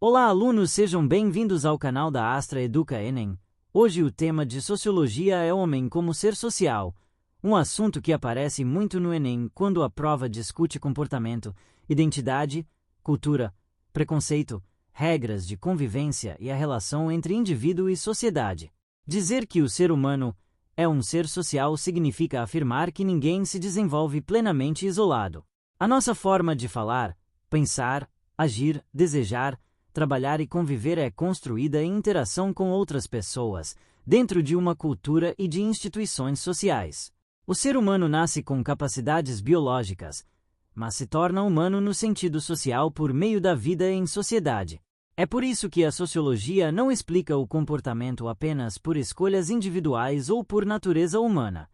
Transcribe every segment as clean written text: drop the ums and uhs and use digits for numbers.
Olá, alunos, sejam bem-vindos ao canal da Astra Educa Enem. Hoje o tema de Sociologia é Homem como Ser Social, um assunto que aparece muito no Enem quando a prova discute comportamento, identidade, cultura, preconceito, regras de convivência e a relação entre indivíduo e sociedade. Dizer que o ser humano é um ser social significa afirmar que ninguém se desenvolve plenamente isolado. A nossa forma de falar, pensar, agir, desejar, trabalhar e conviver é construída em interação com outras pessoas, dentro de uma cultura e de instituições sociais. O ser humano nasce com capacidades biológicas, mas se torna humano no sentido social por meio da vida em sociedade. É por isso que a sociologia não explica o comportamento apenas por escolhas individuais ou por natureza humana.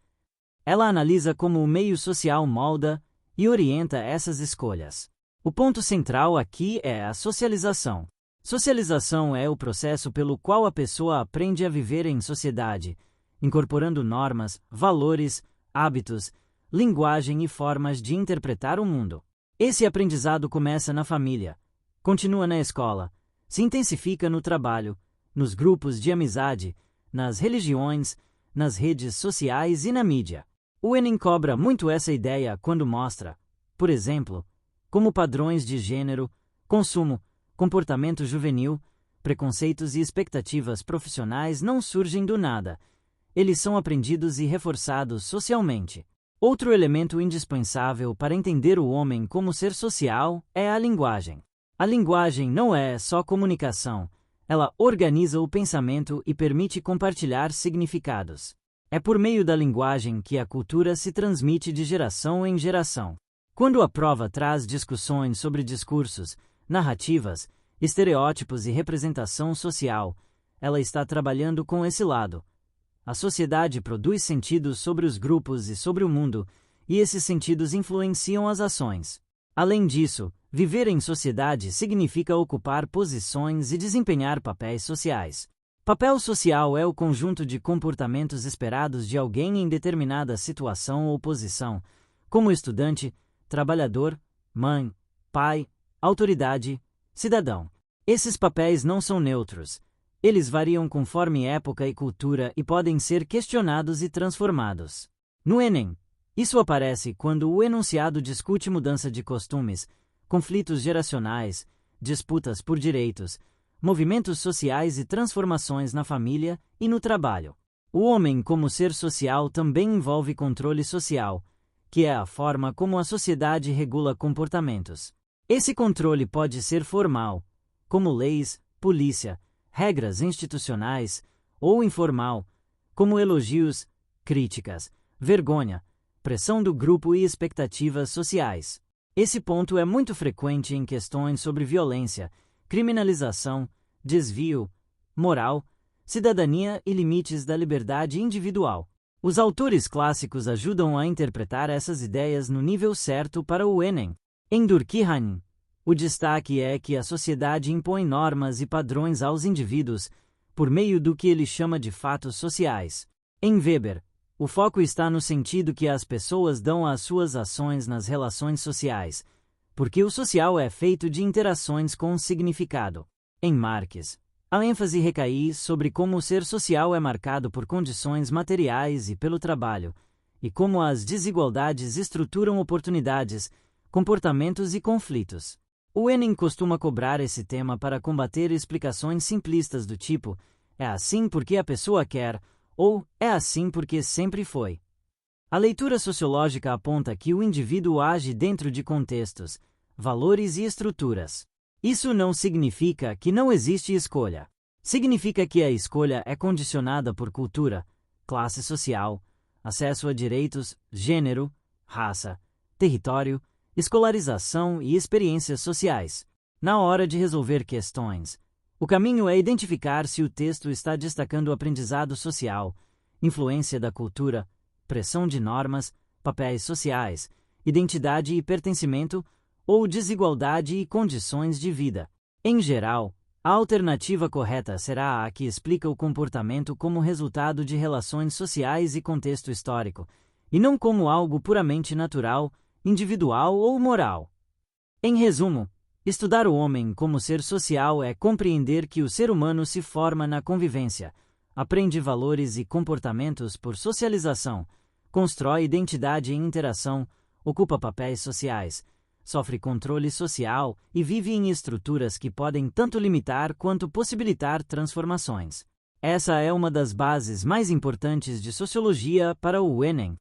Ela analisa como o meio social molda e orienta essas escolhas. O ponto central aqui é a socialização. Socialização é o processo pelo qual a pessoa aprende a viver em sociedade, incorporando normas, valores, hábitos, linguagem e formas de interpretar o mundo. Esse aprendizado começa na família, continua na escola, se intensifica no trabalho, nos grupos de amizade, nas religiões, nas redes sociais e na mídia. O Enem cobra muito essa ideia quando mostra, por exemplo, como padrões de gênero, consumo, comportamento juvenil, preconceitos e expectativas profissionais não surgem do nada. Eles são aprendidos e reforçados socialmente. Outro elemento indispensável para entender o homem como ser social é a linguagem. A linguagem não é só comunicação, ela organiza o pensamento e permite compartilhar significados. É por meio da linguagem que a cultura se transmite de geração em geração. Quando a prova traz discussões sobre discursos, narrativas, estereótipos e representação social, ela está trabalhando com esse lado. A sociedade produz sentidos sobre os grupos e sobre o mundo, e esses sentidos influenciam as ações. Além disso, viver em sociedade significa ocupar posições e desempenhar papéis sociais. Papel social é o conjunto de comportamentos esperados de alguém em determinada situação ou posição, como estudante, trabalhador, mãe, pai, autoridade, cidadão. Esses papéis não são neutros. Eles variam conforme época e cultura e podem ser questionados e transformados. No Enem, isso aparece quando o enunciado discute mudança de costumes, conflitos geracionais, disputas por direitos, movimentos sociais e transformações na família e no trabalho. O homem como ser social também envolve controle social, que é a forma como a sociedade regula comportamentos. Esse controle pode ser formal, como leis, polícia, regras institucionais, ou informal, como elogios, críticas, vergonha, pressão do grupo e expectativas sociais. Esse ponto é muito frequente em questões sobre violência, criminalização, desvio, moral, cidadania e limites da liberdade individual. Os autores clássicos ajudam a interpretar essas ideias no nível certo para o Enem. Em Durkheim, o destaque é que a sociedade impõe normas e padrões aos indivíduos por meio do que ele chama de fatos sociais. Em Weber, o foco está no sentido que as pessoas dão às suas ações nas relações sociais, porque o social é feito de interações com significado. Em Marx, a ênfase recai sobre como o ser social é marcado por condições materiais e pelo trabalho, e como as desigualdades estruturam oportunidades, comportamentos e conflitos. O Enem costuma cobrar esse tema para combater explicações simplistas do tipo "é assim porque a pessoa quer" ou "é assim porque sempre foi". A leitura sociológica aponta que o indivíduo age dentro de contextos, valores e estruturas. Isso não significa que não existe escolha. Significa que a escolha é condicionada por cultura, classe social, acesso a direitos, gênero, raça, território, escolarização e experiências sociais. Na hora de resolver questões, o caminho é identificar se o texto está destacando o aprendizado social, influência da cultura, pressão de normas, papéis sociais, identidade e pertencimento, ou desigualdade e condições de vida. Em geral, a alternativa correta será a que explica o comportamento como resultado de relações sociais e contexto histórico, e não como algo puramente natural, individual ou moral. Em resumo, Estudar o homem como ser social é compreender que o ser humano se forma na convivência, aprende valores e comportamentos por socialização, constrói identidade em interação, ocupa papéis sociais, sofre controle social e vive em estruturas que podem tanto limitar quanto possibilitar transformações. Essa é uma das bases mais importantes de sociologia para o Enem.